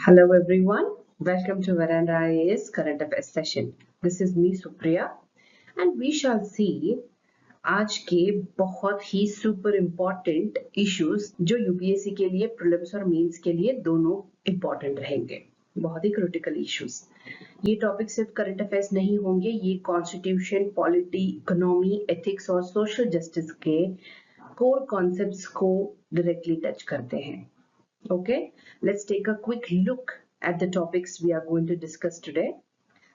Hello everyone, welcome to Veranda IAS Current Affairs session. This is me Supriya and we shall see आज के बहुत ही super important issues जो UPSC के लिए prelims और mains के लिए दोनों इम्पोर्टेंट रहेंगे. बहुत ही क्रिटिकल इश्यूज. ये टॉपिक सिर्फ करंट अफेयर्स नहीं होंगे, ये कॉन्स्टिट्यूशन, पॉलिटी, इकोनॉमी, एथिक्स और सोशल जस्टिस के कोर कॉन्सेप्ट्स को डायरेक्टली टच करते हैं. Okay, let's take a quick look at the topics we are going to discuss today.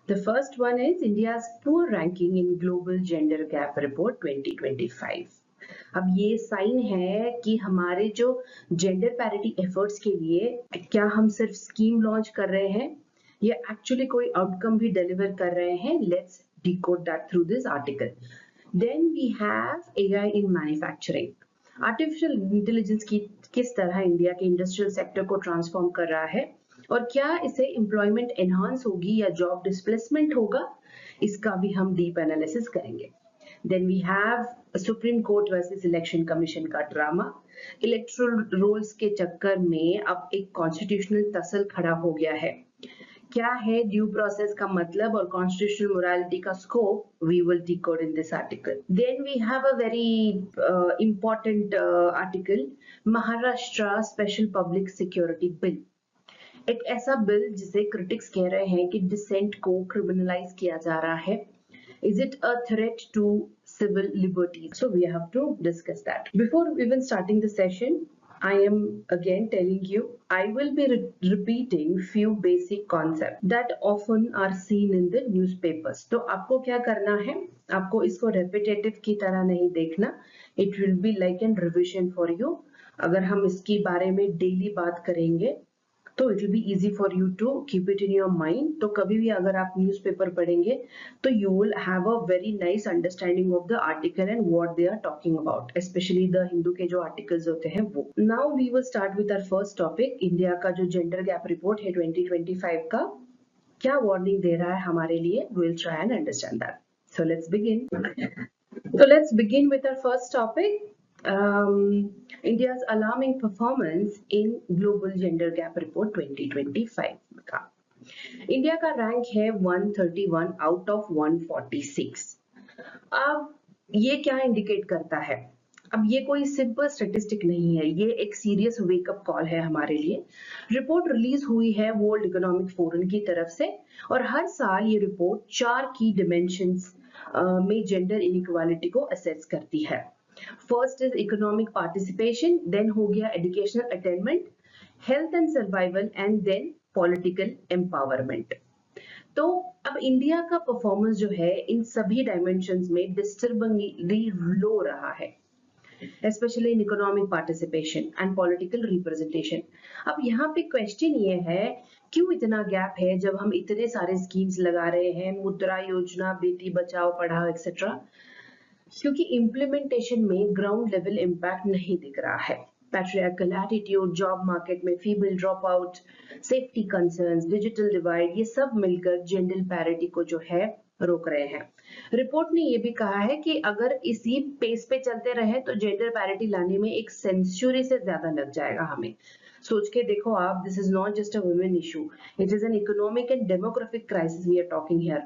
The first one is India's poor ranking in Global Gender Gap Report 2025. अब ये sign है कि हमारे जो gender parity efforts के लिए क्या हम सिर्फ स्कीम लॉन्च कर रहे हैं या एक्चुअली कोई आउटकम भी डिलीवर कर रहे हैं. Let's decode that through this article. Then we have AI in manufacturing. Artificial intelligence की किस तरह इंडिया के इंडस्ट्रियल सेक्टर को ट्रांसफॉर्म कर रहा है और क्या इससे एम्प्लॉयमेंट एनहांस होगी या जॉब डिस्प्लेसमेंट होगा, इसका भी हम डीप एनालिसिस करेंगे. Then we have Supreme Court versus Election Commission का ड्रामा. इलेक्टोरल रोल्स के चक्कर में अब एक कॉन्स्टिट्यूशनल टसल खड़ा हो गया है. क्या है ड्यू प्रोसेस का मतलब और कॉन्स्टिट्यूशनल मोरालिटी का scope, we will decode in this article. Then we have a very important article, Maharashtra special public security bill. एक ऐसा बिल जिसे क्रिटिक्स कह रहे हैं कि डिसेंट को क्रिमिनलाइज किया जा रहा है. Is it a threat to civil liberties? So we have to discuss that. Before even starting the session, I am again telling you, I will be repeating few basic concepts that often are seen in the newspapers. तो आपको क्या करना है, आपको इसको repetitive की तरह नहीं देखना. It will be like an revision for you. अगर हम इसके बारे में daily बात करेंगे तो it will be easy for you to keep it in your mind. तो कभी भी अगर आप न्यूज़पेपर पढ़ेंगे तो you will have a very nice understanding of the article and what they are talking about, specially the Hindu के जो articles होते हैं वो. Now we will start with our first topic. India का जो जेंडर गैप रिपोर्ट है 2025 का, क्या वार्निंग दे रहा है हमारे लिए, we will try and understand that. So let's begin. So let's begin with our first topic. India's alarming performance in Global Gender Gap Report 2025 का. इंडिया का रैंक है 131 आउट ऑफ 146. अब ये क्या इंडिकेट करता है? अब ये कोई सिंपल स्टैटिस्टिक नहीं है, ये एक सीरियस वेकअप कॉल है हमारे लिए. रिपोर्ट रिलीज हुई है वर्ल्ड इकोनॉमिक फोरम की तरफ से और हर साल ये रिपोर्ट 4 की डिमेंशंस में जेंडर इनइक्वालिटी को असेस करती है. First is economic participation, then हो गया educational attainment, health and survival and then political empowerment. तो अब इंडिया का परफॉर्मेंस जो है इन सभी डायमेंशंस में डिस्टर्बिंगली लो रहा है, especially in economic participation and political representation. अब यहाँ पे क्वेश्चन ये है, क्यों इतना गैप है जब हम इतने सारे स्कीम्स लगा रहे हैं, मुद्रा योजना, बेटी बचाओ पढ़ाओ एक्सेट्रा, क्योंकि इम्प्लीमेंटेशन में ग्राउंड लेवल इम्पैक्ट नहीं दिख रहा है. पैट्रियार्कल एटीट्यूड, जॉब मार्केट में female drop out, safety concerns, digital divide, ये सब मिलकर जेंडर पैरिटी को जो है रोक रहे हैं. रिपोर्ट ने ये भी कहा है कि अगर इसी पेस पे चलते रहे तो जेंडर पैरिटी लाने में एक सेंचुरी से ज्यादा लग जाएगा हमें. सोच के देखो आप, this is not just a women issue, it is an economic and demographic crisis we are talking here.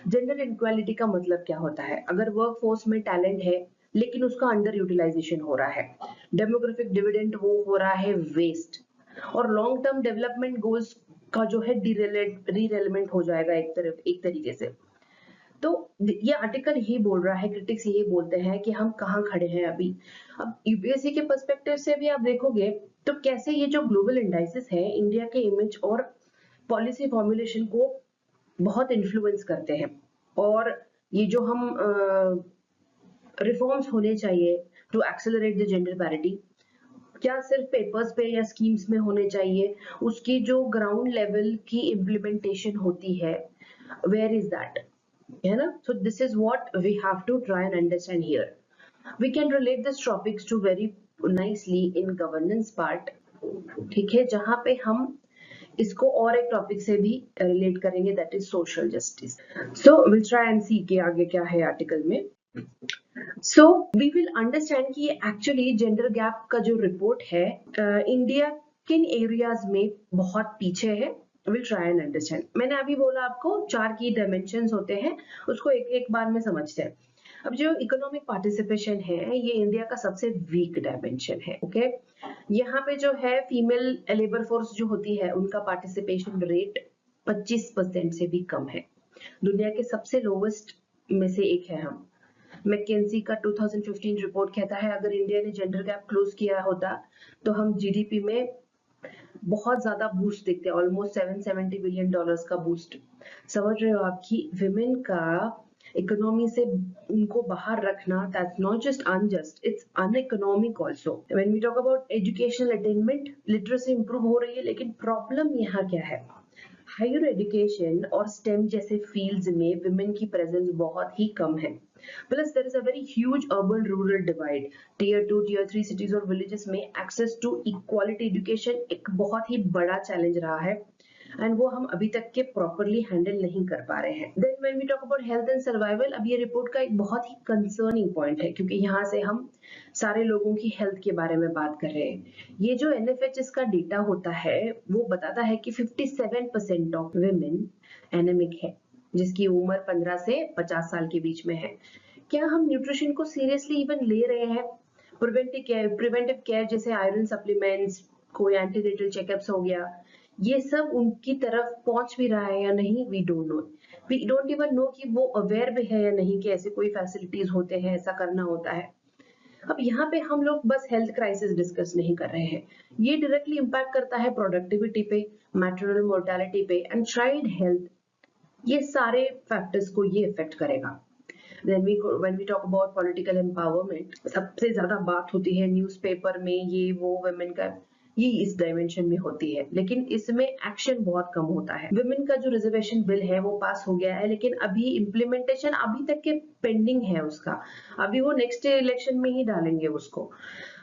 Gender inequality का मतलब क्या होता है? अगर वर्क फोर्स में टैलेंट है लेकिन उसका अंडर यूटिलाइजेशन हो रहा है, डेमोग्राफिक डिविडेंड वो हो रहा है वेस्ट, और लॉन्ग टर्म डेवलपमेंट गोल्स का जो है रीरेलेवेंट हो जाएगा एक तरीके से. तो ये आर्टिकल ही बोल रहा है, क्रिटिक्स ये बोलते हैं कि हम कहाँ खड़े हैं अभी. अब यूपीएससी के पर्सपेक्टिव से भी आप देखोगे तो कैसे ये जो ग्लोबल इंडाइसेस है इंडिया के इमेज और पॉलिसी फॉर्मुलेशन को बहुत इन्फ्लुएंस करते हैं. और ये जो हम रिफॉर्म्स होने चाहिए to accelerate the gender parity, क्या सिर्फ पेपर्स पे या स्कीम्स में होने चाहिए, उसकी जो ग्राउंड लेवल की इम्प्लीमेंटेशन होती है, वेयर इज दैट, है ना. So this is what we have to try and understand here. We can relate this topics to very nicely in governance part, ठीक है, जहां पे हम इसको और एक टॉपिक से भी रिलेट करेंगे, that is social justice. So will try and see के आगे क्या है आर्टिकल में. So we will understand कि एक्चुअली जेंडर गैप का जो रिपोर्ट है इंडिया किन एरियाज में बहुत पीछे है, विल ट्राई एंड अंडरस्टैंड। मैंने अभी बोला आपको 4 की डायमेंशंस होते हैं, उसको एक एक बार में समझते हैं। अब जो इकोनॉमिक पार्टिसिपेशन है ये इंडिया का सबसे वीक डायमेंशन है। ओके, यहाँ पे जो है फीमेल लेबर फोर्स जो होती है उनका पार्टिसिपेशन रेट 25% से भी कम है। दुनिया के सबसे लोवेस्ट में से एक है हम। मैकेंजी का 2015 रिपोर्ट कहता है अगर इंडिया ने जेंडर गैप क्लोज किया होता तो हम जीडीपी में बहुत ज्यादा बूस्ट देखते हैं, ऑलमोस्ट $770 बिलियन का बूस्ट। समझ रहे हो आप कि विमेन का इकोनॉमी से उनको बाहर रखना, that's not just unjust, it's uneconomic also. When we talk about educational attainment, literacy improve हो रही है, लेकिन प्रॉब्लम यहाँ क्या है, हायर एजुकेशन और स्टेम जैसे फील्ड्स में विमेन की प्रेजेंस बहुत ही कम है। Plus there is a very huge urban rural divide. Tier 2 tier 3 cities और विलेजेस में एक्सेस टू इक्वालिटी एजुकेशन एक बहुत ही बड़ा चैलेंज रहा है एंड वो हम अभी तक के प्रॉपरली हैंडल नहीं कर पा रहे हैं। Then when we talk about health and survival, अब ये रिपोर्ट का एक बहुत ही कंसर्निंग पॉइंट है क्योंकि यहाँ से हम सारे लोगों की हेल्थ के बारे में बात कर रहे हैं। ये जो एनएफएचएस का डेटा होता है वो बताता है कि 57% ऑफ विमेन एनेमिक है, जिसकी उम्र 15 से 50 साल के बीच में है। क्या हम न्यूट्रिशन को सीरियसली इवन ले रहे हैं? प्रिवेंटिव केयर जैसे आयरन सप्लीमेंट्स, कोई एंटीनेटल चेकअप्स हो गया, ये सब उनकी तरफ पहुंच भी रहा है या नहीं, we don't know. We don't even know कि वो अवेयर भी है या नहीं कि ऐसे कोई फैसिलिटीज होते हैं, ऐसा करना होता है। अब यहाँ पे हम लोग बस हेल्थ क्राइसिस डिस्कस नहीं कर रहे हैं, ये डायरेक्टली इंपैक्ट करता है प्रोडक्टिविटी पे, मैटरनल मोर्टेलिटी पे एंड चाइल्ड हेल्थ। ये सारे फैक्टर्स को ये इफेक्ट करेगा। when we talk about political empowerment, सबसे ज्यादा बात होती है न्यूज़पेपर में ये वो वुमेन का, ये इस डायमेंशन में होती है, लेकिन इसमें एक्शन बहुत कम होता है। विमेन का जो रिजर्वेशन बिल है वो पास हो गया है, लेकिन अभी इम्प्लीमेंटेशन अभी तक के पेंडिंग है उसका। अभी वो नेक्स्ट इलेक्शन में ही डालेंगे उसको।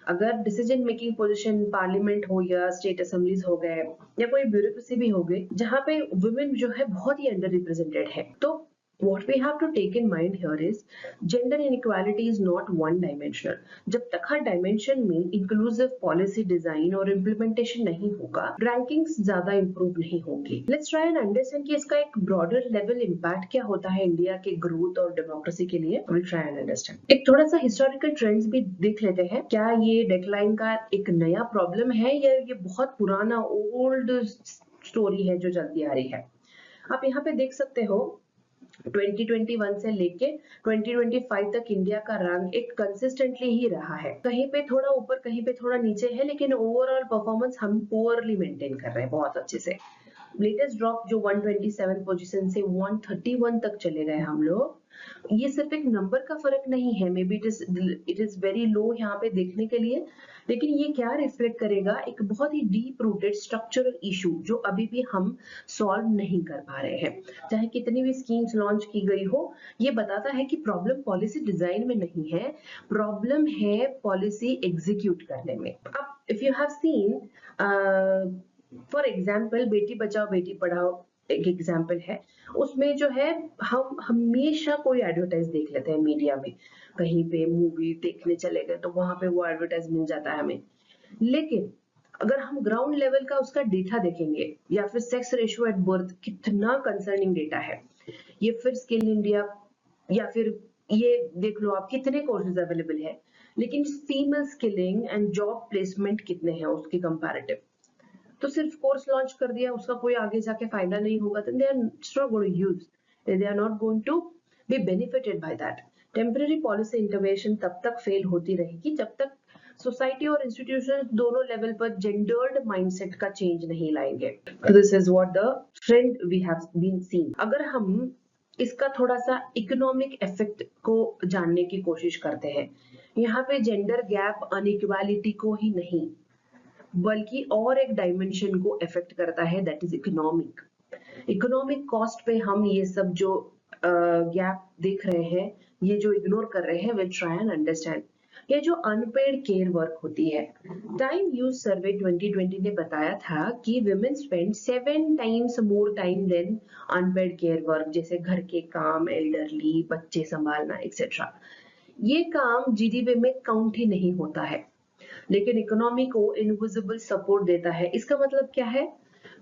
अगर डिसीजन मेकिंग पोजीशन पार्लियामेंट हो या स्टेट असेंबलीज हो गए या कोई ब्यूरोक्रेसी भी हो गई जहाँ पे वुमेन जो है बहुत ही अंडर रिप्रेजेंटेड है, तो what we have to take in mind here is gender inequality is not one dimensional. जब तक हर डायमेंशन में इंक्लूसिव पॉलिसी डिजाइन और इम्प्लीमेंटेशन नहीं होगा, रैंकिंग्स ज्यादा इंप्रूव नहीं होगी। लेट्स ट्राई एंड अंडरस्टैंड कि इसका एक ब्रॉडर लेवल इम्पैक्ट क्या होता है इंडिया के ग्रोथ और डेमोक्रेसी के लिए। Will try and understand. एक थोड़ा सा हिस्टोरिकल ट्रेंड्स भी देख लेते हैं, क्या ये डेक्लाइन का एक नया प्रॉब्लम है या ये बहुत पुराना ओल्ड स्टोरी है जो चलती आ रही है। आप यहाँ पे देख सकते हो 2021 से लेके 2025 तक इंडिया का रैंक एक कंसिस्टेंटली ही रहा है, कहीं पे थोड़ा ऊपर कहीं पे थोड़ा नीचे है, लेकिन ओवरऑल परफॉर्मेंस हम पुअरली मेंटेन कर रहे हैं बहुत अच्छे से। लेटेस्ट ड्रॉप जो 127 पोजीशन से 131 तक चले गए हम लोग, ये सिर्फ एक नंबर का फर्क नहीं है, may be it is very low यहाँ पे देखने के लिए, लेकिन ये क्या रिफ्लेक्ट करेगा, एक बहुत ही डीप रूटेड स्ट्रक्चरल इशू जो अभी भी हम सॉल्व नहीं कर पा रहे हैं। चाहे कितनी भी स्कीम्स लॉन्च की गई हो, ये बताता है कि प्रॉब्लम पॉलिसी डिजाइन में नहीं है, प्रॉब्लम है पॉलिसी एग्जीक्यूट करने में। अब if you have seen for example Beti Bachao Beti Padhao एक एग्जाम्पल है, उसमें जो है हम हमेशा कोई एडवर्टाइज देख लेते हैं मीडिया में, कहीं पे मूवी देखने चले गए तो वहां पे वो एडवर्टाइज मिल जाता है हमें, लेकिन अगर हम ग्राउंड लेवल का उसका डेटा देखेंगे या फिर सेक्स रेशियो एट बर्थ, कितना कंसर्निंग डेटा है। ये फिर स्किल इंडिया या फिर ये देख लो आप कितने कोर्सेज अवेलेबल है, लेकिन female skilling and job placement कितने हैं उसके कंपैरेटिव। तो सिर्फ कोर्स लॉन्च कर दिया, उसका कोई आगे जाके फायदा नहीं होगा, then they are not going to use, they are not going to be benefited by that. Temporary policy intervention तब तक फेल होती रहेगी जब तक सोसाइटी और इंस्टीट्यूशन दोनों लेवल पर जेंडर्ड माइंडसेट का चेंज नहीं लाएंगे। This is what the trend we have been seen. अगर हम इसका थोड़ा सा इकोनॉमिक इफेक्ट को जानने की कोशिश करते हैं, यहाँ पे जेंडर गैप अनइक्वालिटी को ही नहीं बल्कि और एक डायमेंशन को इफेक्ट करता है, that is economic. Economic cost पे हम ये सब जो गैप देख रहे हैं, ये जो इग्नोर कर रहे हैं, विल ट्राई एंड अंडरस्टैंड। ये जो अनपेड केयर वर्क होती है, टाइम यूज सर्वे 2020 ने बताया था कि women spend 7 times more time than unpaid care work, जैसे घर के काम, एल्डरली, बच्चे संभालना एक्सेट्रा। ये काम जीडीपी में काउंट ही नहीं होता है। लेकिन इकोनॉमी को इनविजिबल सपोर्ट देता है। इसका मतलब क्या है?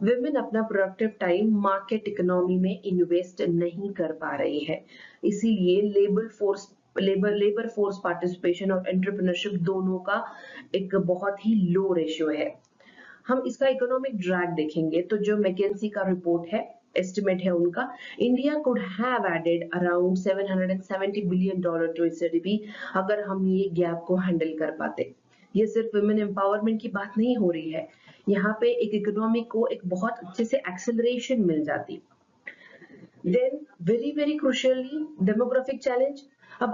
विमेन अपना प्रोडक्टिव टाइम मार्केट इकोनॉमी में इन्वेस्ट नहीं कर पा रही है, इसीलिए लेबर फोर्स पार्टिसिपेशन और एंटरप्रेन्योरशिप दोनों का एक बहुत ही लो रेशियो है। हम इसका इकोनॉमिक ड्रैग देखेंगे तो जो मैकेंसी का रिपोर्ट है, एस्टिमेट है उनका, India could have added around $770 billion to its GDP अगर हम ये गैप को हैंडल कर पाते। ये सिर्फ वुमेन एम्पावरमेंट की बात नहीं हो रही है, यहाँ पे एक इकोनॉमी को एक बहुत अच्छे से एक्सेलरेशन मिल जाती। Then very crucially demographic challenge. अब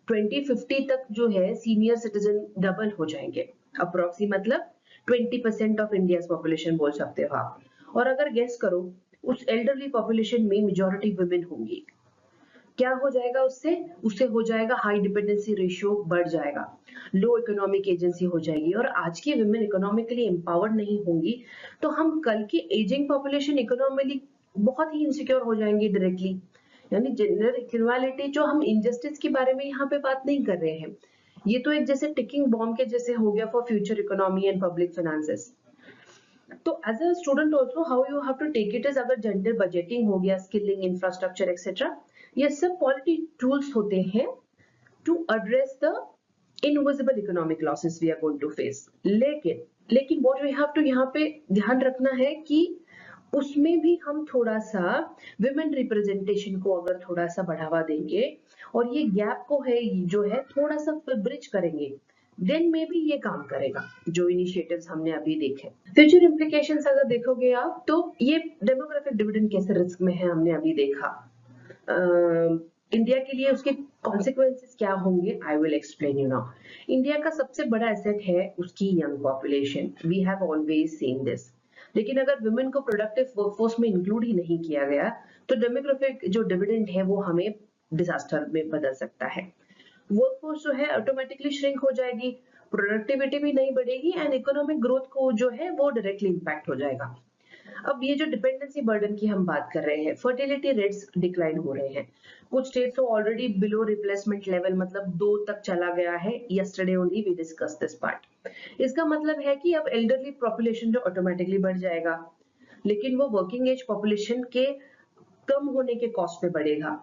2050 तक जो है सीनियर सिटीजन डबल हो जाएंगे, अप्रोक्सी मतलब 20% ऑफ इंडियाज पॉपुलेशन बोल सकते हो आप। और अगर गेस करो उस एल्डरली पॉपुलेशन में मेजॉरिटी वुमेन होंगी, क्या हो जाएगा उससे हो जाएगा हाई डिपेंडेंसी रेशियो बढ़ जाएगा, लो इकोनॉमिक एजेंसी हो जाएगी। और आज की वुमेन इकोनॉमिकली एम्पावर्ड नहीं होंगी तो हम कल की एजिंग पॉपुलेशन इकोनॉमिकली बहुत ही इनसिक्योर हो जाएंगे डायरेक्टली। यानी जेंडर इक्वालिटी, जो हम इनजस्टिस के बारे में यहाँ पे बात नहीं कर रहे हैं, ये तो एक जैसे टिकिंग बॉम्ब के जैसे हो गया for future economy and public finances. तो as a student also how you have to take it is, अगर जेंडर बजटिंग हो गया, स्किलिंग, इंफ्रास्ट्रक्चर एक्सेट्रा, ये सब पॉलिटी टूल्स होते हैं to address the invisible economic losses we are going to face. लेकिन what we have to यहाँ पे ध्यान रखना है कि उसमें भी हम थोड़ा सा विमेन रिप्रेजेंटेशन को अगर थोड़ा सा बढ़ावा देंगे और ये गैप को है जो है थोड़ा सा ब्रिज करेंगे, देन में भी ये काम करेगा जो इनिशिएटिव्स हमने अभी देखे। फ्यूचर इम्प्लीकेशंस अगर देखोगे आप तो ये डेमोग्राफिक डिविडेंड कैसे रिस्क में है हमने अभी देखा। इंडिया के लिए उसके कॉन्सिक्वेंसेस क्या होंगे, I will explain you now. India का सबसे बड़ा एसेट है उसकी young population, we have always seen this. लेकिन अगर वुमेन को प्रोडक्टिव वर्कफोर्स में इंक्लूड ही नहीं किया गया तो डेमोग्राफिक जो डिविडेंड है वो हमें डिजास्टर में बदल सकता है। वर्कफोर्स जो है ऑटोमेटिकली श्रिंक हो जाएगी, प्रोडक्टिविटी भी नहीं बढ़ेगी एंड इकोनॉमिक ग्रोथ को जो है वो डायरेक्टली इंपैक्ट हो जाएगा। अब ये जो डिपेंडेंसी बर्डन की हम बात कर रहे हैं, फर्टिलिटी रेट्स डिक्लाइन हो रहे हैं, कुछ स्टेट्स तो ऑलरेडी बिलो रिप्लेसमेंट लेवल मतलब 2 तक चला गया है। Yesterday only we discuss this part. इसका मतलब है कि अब एल्डरली पॉपुलेशन जो ऑटोमेटिकली बढ़ जाएगा, लेकिन वो वर्किंग एज पॉपुलेशन के कम होने के कॉस्ट पे बढ़ेगा।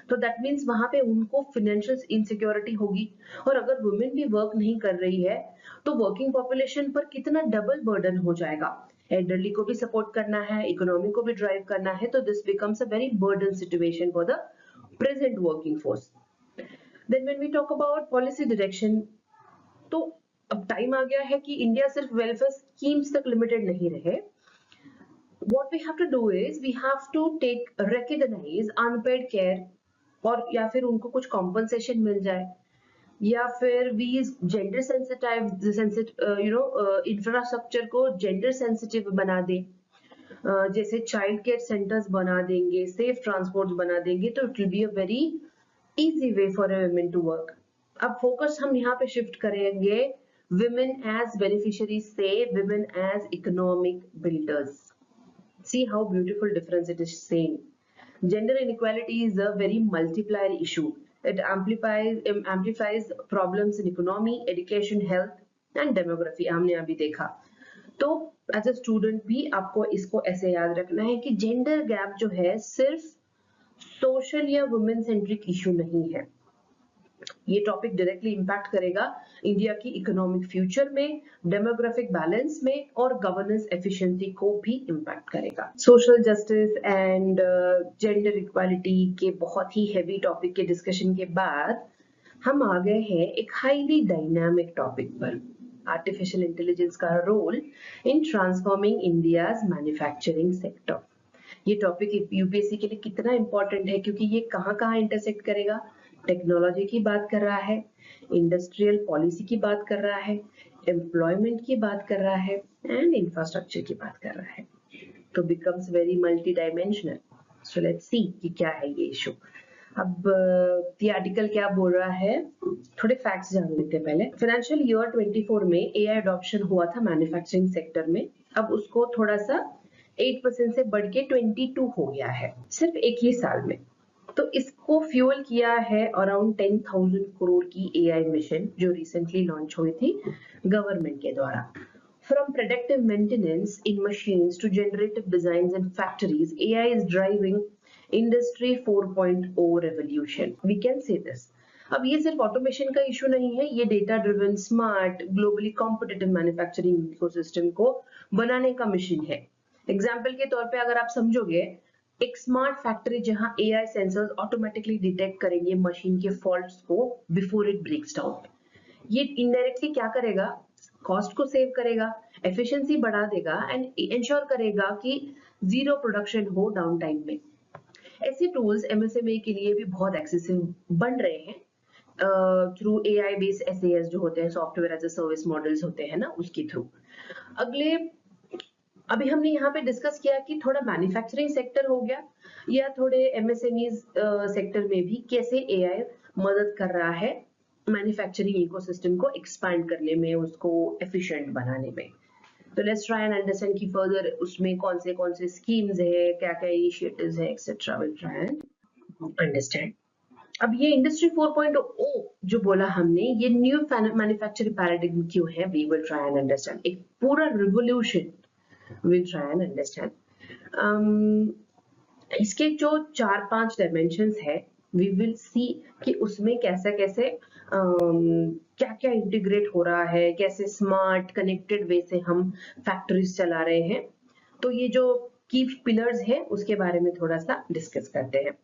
तो दैट मीन्स वहां पे उनको फाइनेंशियल इनसिक्योरिटी होगी, और अगर वुमेन भी वर्क नहीं कर रही है तो वर्किंग पॉपुलेशन पर कितना डबल बर्डन हो जाएगा। एल्डरली को भी सपोर्ट करना है, इकोनॉमी को भी ड्राइव करना है, तो this becomes a very burden situation for the present working force. Then when we talk about policy direction, तो अब टाइम आ गया है कि इंडिया सिर्फ वेलफेयर स्कीम्स तक लिमिटेड नहीं रहे। What we have to do is we have to recognize unpaid care, और या फिर उनको कुछ कॉम्पनसेशन मिल जाए, या फिर वी जेंडर सेंसिटिव इंफ्रास्ट्रक्चर को जेंडर सेंसिटिव बना दे, जैसे चाइल्ड केयर सेंटर्स बना देंगे, सेफ ट्रांसपोर्ट बना देंगे, तो it will be a very easy way for a women to work. अब फोकस हम यहाँ पे शिफ्ट करेंगे women as beneficiaries से women as economic builders. See how beautiful difference it is saying. Gender inequality is a very multiplier issue. It amplifies problems in economy, education, health and demography. हमने अभी देखा। तो as a student भी आपको इसको ऐसे याद रखना है कि जेंडर गैप जो है सिर्फ सोशल या वुमेन सेंट्रिक इशू नहीं है, ये टॉपिक डायरेक्टली इंपैक्ट करेगा इंडिया की इकोनॉमिक फ्यूचर में, डेमोग्राफिक बैलेंस में और गवर्नेंस एफिशिएंसी को भी इंपैक्ट करेगा। Social justice and gender equality के बहुत ही हेवी टॉपिक के डिस्कशन के बाद हम आ गए हैं एक हाईली डायनामिक टॉपिक पर, आर्टिफिशियल इंटेलिजेंस का role in transforming India's manufacturing sector. ये टॉपिक यूपीएससी के लिए कितना इंपॉर्टेंट है, क्योंकि ये कहाँ कहाँ इंटरसेक्ट करेगा। टेक्नोलॉजी की बात कर रहा है, इंडस्ट्रियल पॉलिसी की बात कर रहा है, एम्प्लॉयमेंट की बात कर रहा है एंड इंफ्रास्ट्रक्चर की बात कर रहा है, तो becomes very multi dimensional. So let's see कि क्या है ये इशू। अब ये आर्टिकल क्या बोल रहा है, थोड़े फैक्ट्स जान लेते हैं पहले। फाइनेंशियल ईयर 24 में एआई अडॉप्शन हुआ था मैन्युफैक्चरिंग सेक्टर में, अब उसको थोड़ा सा 8% से बढ़ के 22 हो गया है सिर्फ एक ही साल में। तो इसको फ्यूल किया है अराउंड 10,000 करोड़ की एआई मिशन जो रिसेंटली लॉन्च हुई थी गवर्नमेंट के द्वारा. From predictive maintenance in machines to generative designs in factories, AI is driving Industry 4.0 revolution. We can say this. अब ये सिर्फ ऑटोमेशन का इशू नहीं है, ये data driven smart globally competitive manufacturing ecosystem को बनाने का मिशन है. एग्जाम्पल के तौर पे अगर आप समझोगे, एक स्मार्ट फैक्ट्री जहां एआई सेंसर्स ऑटोमेटिकली डिटेक्ट करेंगे मशीन के फॉल्ट्स को बिफोर इट ब्रेक्स डाउन. ये इनडायरेक्टली क्या करेगा, कॉस्ट को सेव करेगा, एफिशिएंसी बढ़ा देगा एंड इंश्योर करेगा कि जीरो प्रोडक्शन हो डाउन टाइम में. ऐसे टूल्स एमएसएमई के लिए भी बहुत एक्सेसिव बन रहे हैं थ्रू एआई बेस्ड एसएएस जो होते हैं, software as a service models होते हैं ना, उसके थ्रू. अभी हमने यहाँ पे डिस्कस किया कि थोड़ा मैन्युफैक्चरिंग सेक्टर हो गया या थोड़े एमएसएमईज सेक्टर में भी कैसे एआई मदद कर रहा है मैन्युफैक्चरिंग इकोसिस्टम को एक्सपैंड करने में, उसको एफिशिएंट बनाने में. तो लेट्स ट्राई एंड अंडरस्टैंड कि फर्दर उसमें कौन से स्कीम्स है, क्या क्या इनिशिएटिव्स है, etcetera. Will try and understand. अब ये इंडस्ट्री 4.0 जो बोला हमने, ये न्यू मैन्युफैक्चरिंग पैराडिग्म क्यों है, we will try and understand. एक पूरा revolution we'll try and understand. इसके जो 4-5 डायमेंशंस है, we will see कि उसमें कैसे क्या क्या इंटीग्रेट हो रहा है, कैसे स्मार्ट कनेक्टेड वे से हम फैक्ट्रीज चला रहे हैं. तो ये जो की पिलर्स हैं उसके बारे में थोड़ा सा डिस्कस करते हैं.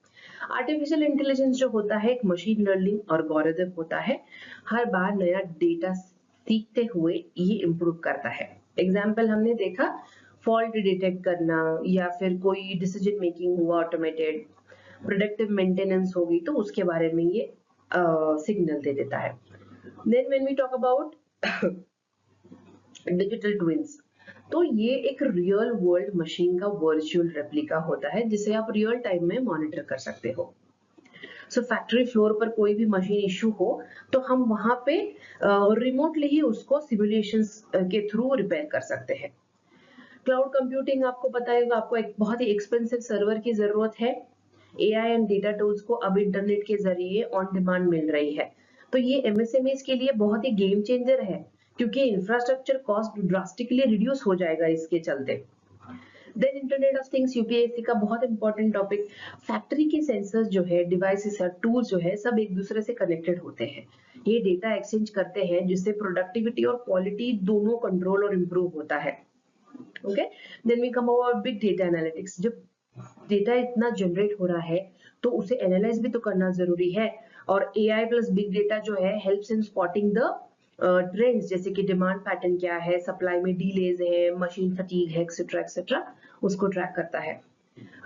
आर्टिफिशियल इंटेलिजेंस जो होता है एक मशीन लर्निंग और एल्गोरिथम होता है, हर बार नया डेटा सीखते हुए ये इम्प्रूव करता है. एग्जाम्पल हमने देखा, फॉल्ट डिटेक्ट करना या फिर कोई डिसीजन मेकिंग हुआ ऑटोमेटेड, प्रोडक्टिव मेंटेनेंस होगी तो उसके बारे में ये सिग्नल दे देता है. Then when we talk about digital twins, तो ये एक रियल वर्ल्ड मशीन का वर्चुअल रेप्लिका होता है जिसे आप रियल टाइम में मॉनिटर कर सकते हो. सो फैक्ट्री फ्लोर पर कोई भी मशीन इशू हो तो हम वहां पे रिमोटली ही उसको सिमुलेशंस के थ्रू रिपेयर कर सकते हैं. क्लाउड कंप्यूटिंग आपको पता है, आपको एक बहुत ही एक्सपेंसिव सर्वर की जरूरत है. एआई एंड डेटा टूल्स को अब इंटरनेट के जरिए ऑन डिमांड मिल रही है. तो ये एमएसएमईज के लिए बहुत ही गेम चेंजर है क्योंकि इंफ्रास्ट्रक्चर कॉस्ट ड्रास्टिकली रिड्यूस हो जाएगा इसके चलते. Then internet of things, UPSC का बहुत इंपॉर्टेंट टॉपिक. फैक्ट्री के सेंसर्स जो है, डिवाइसेस और टूल्स जो है, सब एक दूसरे से कनेक्टेड होते हैं. ये डेटा एक्सचेंज करते हैं जिससे प्रोडक्टिविटी और क्वालिटी दोनों कंट्रोल और इम्प्रूव होता है. Okay, then we come about big data analytics. जब डेटा इतना जनरेट हो रहा है तो उसे एनालाइज भी तो करना जरूरी है, और एआई प्लस बिग डेटा जो है helps in spotting the trends, जैसे कि डिमांड पैटर्न क्या है, सप्लाई में डीलेज है, मशीन फटीग है, एक्सेट्रा एक्सेट्रा, उसको ट्रैक करता है.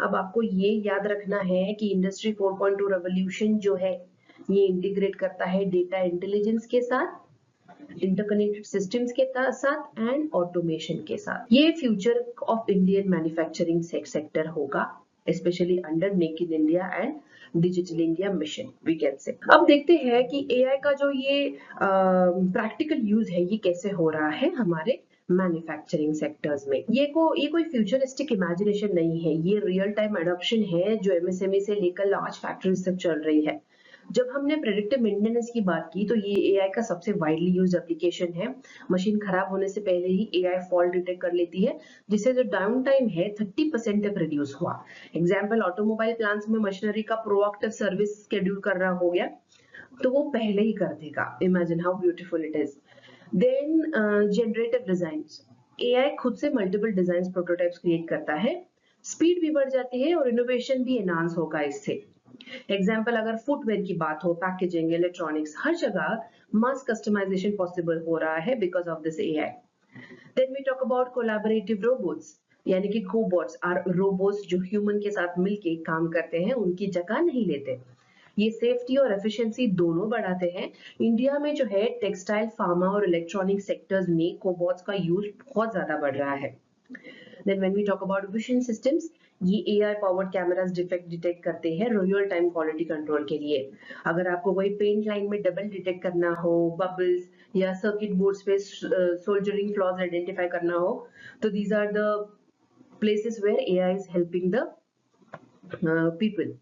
अब आपको ये याद रखना है कि इंडस्ट्री 4.2 रेवोल्यूशन जो है ये इंटीग्रेट करता है डेटा इंटेलिजेंस के साथ, इंटरकनेक्टेड सिस्टम्स के साथ एंड ऑटोमेशन के साथ. ये future of Indian manufacturing sector होगा, specially under make in India and digital India mission, we can say. अब देखते हैं कि एआई का जो ये प्रैक्टिकल यूज है ये कैसे हो रहा है हमारे मैन्युफैक्चरिंग सेक्टर्स में. ये कोई फ्यूचरिस्टिक इमेजिनेशन नहीं है, ये रियल टाइम एडॉप्शन है जो एमएसएमई से लेकर लार्ज फैक्ट्रीज तक चल रही है. जब हमने प्रेडिक्टिव मेंटेनेंस की बात की तो ये एआई का सबसे वाइडली यूज्ड एप्लीकेशन है. मशीन खराब होने से पहले ही एआई फॉल्ट डिटेक्ट कर लेती है जिससे जो डाउन टाइम है 30% तक रिड्यूस हुआ. एग्जांपल, ऑटोमोबाइल प्लांट्स में मशीनरी का प्रोएक्टिव सर्विस शेड्यूल करना हो गया तो वो पहले ही कर देगा. Imagine how beautiful it is. Then generative designs, AI खुद से मल्टीपल डिजाइन प्रोटोटाइप्स क्रिएट करता है. स्पीड भी बढ़ जाती है और इनोवेशन भी एनहांस होगा इससे. एग्जाम्पल, अगर फुटवेयर की बात हो, पैकेजिंग, इलेक्ट्रॉनिक्स, हर जगह मास कस्टमाइजेशन पॉसिबल हो रहा है because of this AI. Then we talk about collaborative robots, यानी कि कोबॉट्स आर रोबोट्स जो ह्यूमन के साथ मिलके काम करते हैं, उनकी जगह नहीं लेते. ये सेफ्टी और एफिशिएंसी दोनों बढ़ाते हैं. इंडिया में जो है टेक्सटाइल, फार्मा और इलेक्ट्रॉनिक सेक्टर्स में कोबॉट्स का यूज बहुत ज्यादा बढ़ रहा है. Then when we talk about vision systems, ये AI powered cameras defect detect करते हैं रियल टाइम क्वालिटी कंट्रोल के लिए. अगर आपको कोई पेंट लाइन में डबल डिटेक्ट करना हो, बबल्स या सर्किट बोर्ड्स पे सोल्जरिंग फ्लॉज आइडेंटिफाई करना हो, तो these are the places where AI is helping the people.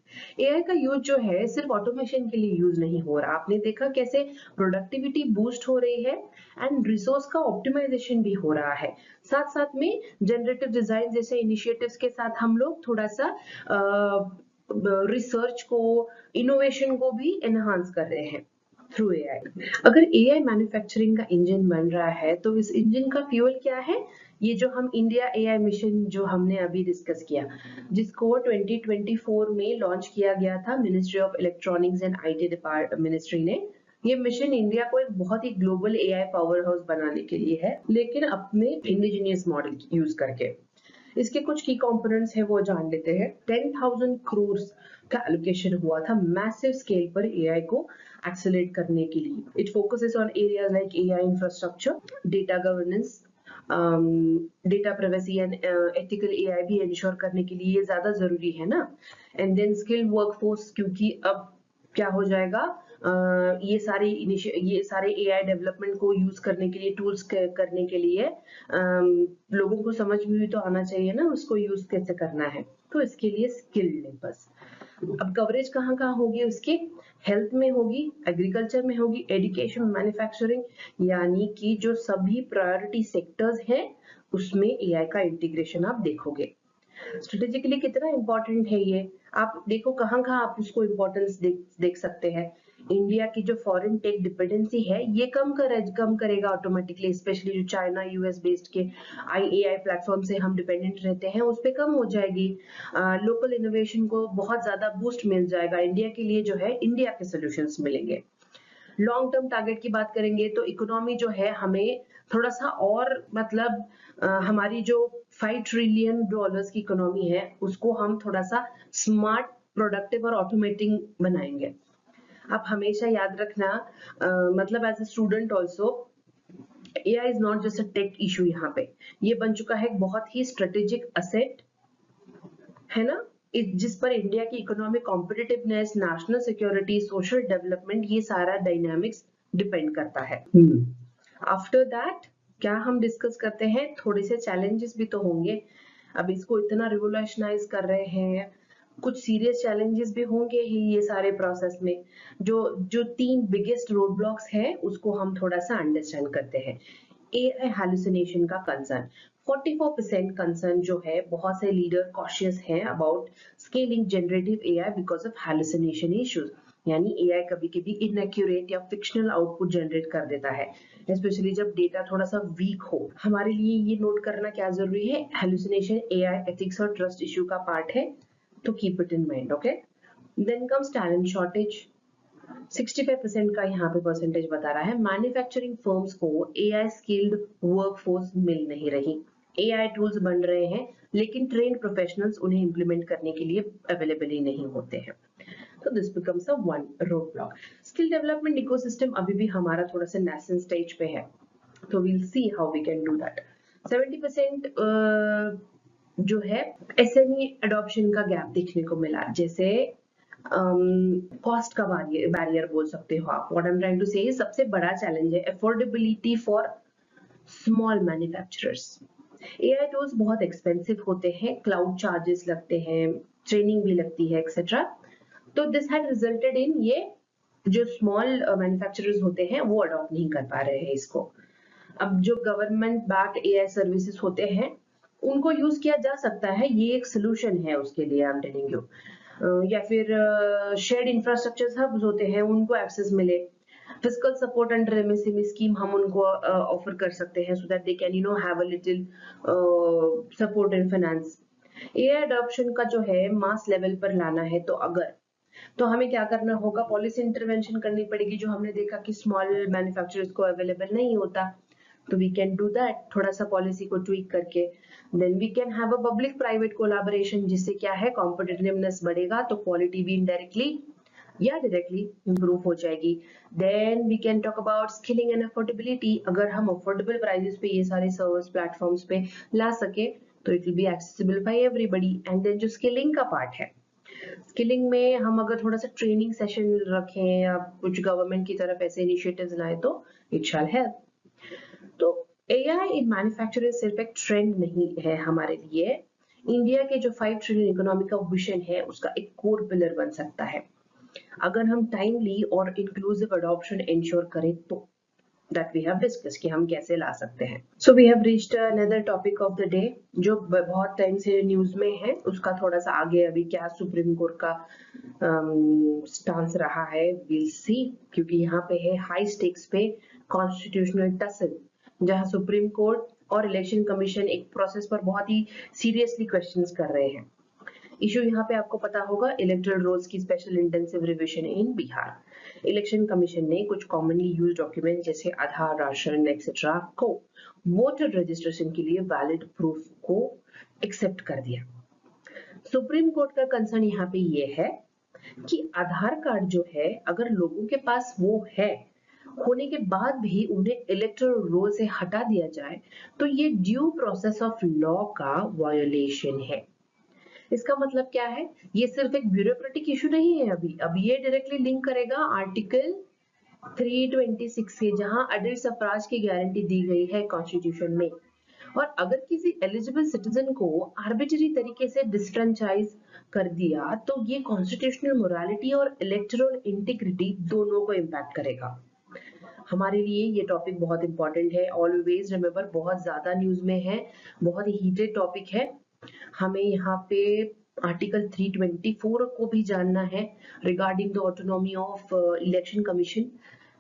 AI का यूज जो है सिर्फ ऑटोमेशन के लिए यूज नहीं हो रहा, आपने देखा कैसे प्रोडक्टिविटी बूस्ट हो रही है एंड रिसोर्स का ऑप्टिमाइजेशन भी हो रहा है। साथ साथ में जनरेटिव डिजाइन जैसे इनिशिएटिव्स के साथ हम लोग थोड़ा सा रिसर्च को, इनोवेशन को भी एनहांस कर रहे हैं थ्रू एआई। अगर एआई मैन्युफैक्चरिंग का इंजन बन रहा है तो इस इंजन का फ्यूल क्या है? ये जो हम इंडिया एआई मिशन जो हमने अभी डिस्कस किया, जिसको 2024 में लॉन्च किया गया था ministry of electronics and IT ministry ने। ये मिशन इंडिया को एक बहुत ही ग्लोबल एआई पावर हाउस बनाने के लिए है, लेकिन अपने इंडिजिनियस मॉडल यूज करके। इसके कुछ की कंपोनेंट्स है वो जान लेते हैं। 10,000 करोड़ का एलोकेशन हुआ था मैसिव स्केल पर एआई को एक्सेलरेट करने के लिए। It focuses on areas like AI infrastructure, data governance, data privacy and ethical AI भी इंश्योर करने के लिए ये ज्यादा जरूरी है ना। एंड देन स्किल्ड वर्कफोर्स, क्योंकि अब क्या हो जाएगा, ये सारे एआई डेवलपमेंट को यूज करने के लिए, टूल्स करने के लिए लोगों को समझ में भी तो आना चाहिए ना उसको यूज कैसे करना है, तो इसके लिए स्किल्ड है बस। अब कवरेज कहाँ कहाँ होगी उसकी? हेल्थ में होगी, एग्रीकल्चर में होगी, एजुकेशन, मैन्युफैक्चरिंग, यानी कि जो सभी प्रायोरिटी सेक्टर्स हैं उसमें एआई का इंटीग्रेशन आप देखोगे। स्ट्रेटेजिकली कितना इंपॉर्टेंट है ये, आप देखो कहाँ कहाँ आप उसको इम्पोर्टेंस देख सकते हैं। इंडिया की जो फॉरेन टेक डिपेंडेंसी है ये कम करेगा ऑटोमेटिकली, स्पेशली जो चाइना यूएस बेस्ड के एआई प्लेटफॉर्म से हम डिपेंडेंट रहते हैं उस पर कम हो जाएगी। लोकल इनोवेशन को बहुत ज्यादा बूस्ट मिल जाएगा, इंडिया के लिए जो है इंडिया के सोल्यूशंस मिलेंगे। लॉन्ग टर्म टारगेट की बात करेंगे तो इकोनॉमी जो है हमें थोड़ा सा और मतलब हमारी जो $5 ट्रिलियन की इकोनॉमी है उसको हम थोड़ा सा स्मार्ट, प्रोडक्टिव और ऑटोमेटिंग बनाएंगे। आप हमेशा याद रखना, मतलब as a student also AI is not just a tech issue, यहाँ पे ये बन चुका है एक बहुत ही स्ट्रेटेजिक असेट, है ना, जिस पर इंडिया की economic competitiveness, national security, social development, ये सारा डायनामिक्स डिपेंड करता है। आफ्टर दैट क्या हम डिस्कस करते हैं, थोड़े से चैलेंजेस भी तो होंगे। अब इसको इतना रिवोल्यूशनाइज कर रहे हैं, कुछ सीरियस चैलेंजेस भी होंगे ही ये सारे प्रोसेस में। जो जो 3 बिगेस्ट रोड ब्लॉक्स है उसको हम थोड़ा सा अंडरस्टैंड करते हैं। एआई हैलुसिनेशन का कंसर्न, 44% कंसर्न जो है, बहुत से लीडर कॉशियस हैं about scaling generative AI because of hallucination issues, यानी एआई कभी कभी इनएक्यूरेट या फिक्शनल आउटपुट जनरेट कर देता है, स्पेशली जब डेटा थोड़ा सा वीक हो। हमारे लिए ये नोट करना क्या जरूरी है, हैलुसिनेशन एआई एथिक्स और ट्रस्ट इश्यू का पार्ट है, तो keep it in mind, okay. Then comes talent shortage, 65% का यहाँ पे परसेंटेज बता रहा है। मैन्युफैक्चरिंग फर्म्स को एआई स्किल्ड वर्कफोर्स मिल नहीं रही, एआई टूल्स बन रहे हैं लेकिन ट्रेन्ड प्रोफेशनल्स उन्हें इंप्लीमेंट करने के लिए अवेलेबल ही नहीं होते हैं, तो this becomes a one road block. Skill development ecosystem अभी भी हमारा थोड़ा सा नेसेंट स्टेज पे है, तो we'll see how we can do that. 70% जो है एसएमई एडॉप्शन का गैप देखने को मिला, जैसे कॉस्ट का बैरियर बोल सकते हो आप। What I am trying to say, सबसे बड़ा चैलेंज है affordability for small manufacturers. AI tools बहुत एक्सपेंसिव होते हैं, क्लाउड चार्जेस लगते हैं, ट्रेनिंग भी लगती है एक्सेट्रा, तो दिस हैड रिजल्टेड इन ये जो स्मॉल मैन्युफैक्चरर्स होते हैं वो अडॉप्ट नहीं कर पा रहे हैं इसको। अब जो गवर्नमेंट बैक्ड एआई सर्विसेज होते हैं उनको यूज किया जा सकता है, ये एक सोल्यूशन है उसके लिए, आई एम टेलिंग यू। या फिर शेयर्ड इंफ्रास्ट्रक्चर हब्स होते हैं उनको एक्सेस मिले, physical support under MSME scheme हम उनको ऑफर कर सकते हैं, so that they can have a little support in finance. AI adoption का जो है मास लेवल पर लाना है तो हमें क्या करना होगा, पॉलिसी इंटरवेंशन करनी पड़ेगी। जो हमने देखा कि स्मॉल मैन्युफैक्चरर्स को अवेलेबल नहीं होता, तो वी कैन डू दैट, थोड़ा सा पॉलिसी को ट्वीक करके। Then we can have a public private collaboration, जिससे क्या है कॉम्पिटिटिवनेस बढ़ेगा तो क्वालिटी भी इनडायरेक्टली या डायरेक्टली इंप्रूव हो जाएगी। Then we can talk about skilling and affordability, अगर हम अफोर्डेबल प्राइसेस पे ये सारे सर्विस प्लेटफॉर्म्स पे ला सके तो it will be accessible by everybody. And then जो स्किलिंग का पार्ट है, स्किलिंग में हम अगर थोड़ा सा ट्रेनिंग सेशन रखें या कुछ गवर्नमेंट की तरफ ऐसे इनिशिएटिव्स लाए तो इट शैल हेल्प। तो एआई इन मैन्युफैक्चरिंग सिर्फ एक ट्रेंड नहीं है हमारे लिए, इंडिया के जो 5 ट्रिलियन इकोनॉमी का विजन है उसका एक कोर पिलर बन सकता है अगर हम टाइमली और इंक्लूसिव अडॉप्शन इंश्योर करें तो that we have discussed कि हम कैसे ला सकते हैं. So we have reached another topic of the day जो बहुत टाइम से न्यूज में है उसका थोड़ा सा आगे अभी क्या सुप्रीम कोर्ट का स्टांस रहा है we'll see क्योंकि यहाँ पे है हाई स्टेक्स पे कॉन्स्टिट्यूशनल टसल जहाँ सुप्रीम कोर्ट और इलेक्शन कमीशन एक प्रोसेस पर बहुत ही सीरियसली क्वेश्चंस कर रहे हैं. इशू यहाँ पे आपको पता होगा इलेक्टोरल रोल्स की स्पेशल इंटेंसिव रिविजन इन बिहार. इलेक्शन कमीशन ने कुछ कॉमनली यूज्ड डॉक्यूमेंट जैसे आधार राशन एक्सेट्रा को वोटर रजिस्ट्रेशन के लिए वैलिड प्रूफ को एक्सेप्ट कर दिया. सुप्रीम कोर्ट का कंसर्न यहाँ पे ये है कि आधार कार्ड जो है अगर लोगों के पास वो है होने के बाद भी उन्हें इलेक्टोरल रोल से हटा दिया जाए तो ये ड्यू प्रोसेस ऑफ लॉ का वायोलेशन है. इसका मतलब क्या है ये सिर्फ एक ब्यूरोक्रेटिक इशू नहीं है. अभी ये डायरेक्टली लिंक करेगा आर्टिकल 326 से जहां अडल्ट सफराज की गारंटी दी गई है कॉन्स्टिट्यूशन में. और अगर किसी एलिजिबल सिटीजन को आर्बिट्ररी तरीके से डिसफ्रेंचाइज कर दिया तो ये कॉन्स्टिट्यूशनल मोरालिटी और इलेक्टोरल इंटीग्रिटी दोनों को इम्पैक्ट करेगा. हमारे लिए ये टॉपिक बहुत इंपॉर्टेंट है. ऑलवेज रिमेंबर बहुत ज्यादा न्यूज में है बहुत ही हीटेड टॉपिक है. हमें यहाँ पे आर्टिकल 324 को भी जानना है regarding the autonomy of Election Commission.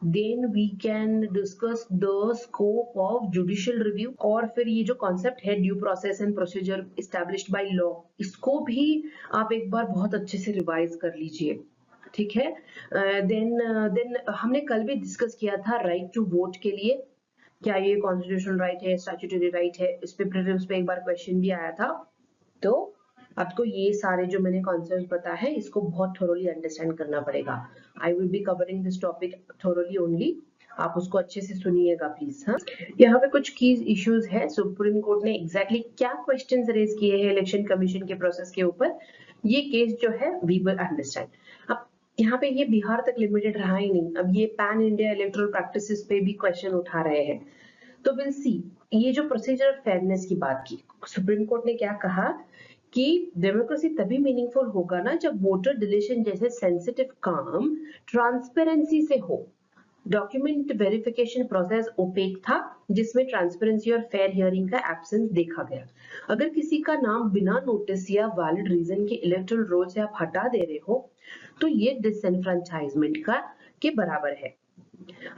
Then we can discuss the scope of judicial review और फिर ये जो कॉन्सेप्ट है due process and procedure established by law इसको भी आप एक बार बहुत अच्छे से रिवाइज कर लीजिए. ठीक है. देन हमने कल भी डिस्कस किया था राइट टू वोट के लिए क्या ये कॉन्स्टिट्यूशनल राइट है स्टैट्यूटरी राइट है. इस पे प्रीलिम्स पे एक बार क्वेश्चन भी आया था. तो आपको ये सारे जो मैंने कॉन्सेप्ट बताया है इसको बहुत थोरोली अंडरस्टैंड करना पड़ेगा. I will be covering this topic thoroughly only. आप उसको अच्छे से सुनिएगा प्लीज. हाँ, यहाँ पे कुछ की इश्यूज है. सुप्रीम कोर्ट ने एग्जैक्टली क्या क्वेश्चंस रेज किए हैं इलेक्शन कमीशन के प्रोसेस के ऊपर ये केस जो है वी विल अंडरस्टैंड. अब यहाँ पे ये बिहार तक लिमिटेड रहा ही नहीं. अब ये पैन इंडिया इलेक्टोरल प्रैक्टिसेस पे भी क्वेश्चन उठा रहे हैं. तो विल सी ये जो प्रोसीजर फेयरनेस की बात की सुप्रीम कोर्ट ने क्या कहा कि डेमोक्रेसी तभी मीनिंगफुल होगा ना जब वोटर डिलीशन जैसे सेंसिटिव काम ट्रांसपेरेंसी से हो. डॉक्यूमेंट वेरिफिकेशन प्रोसेस ओपेक था जिसमें ट्रांसपेरेंसी और फेयर हियरिंग का एब्सेंस देखा गया. अगर किसी का नाम बिना नोटिस या वैलिड रीजन के इलेक्टोरल रोल से आप हटा दे रहे हो तो ये डिसएनफ्रेंचाइजमेंट का के बराबर है.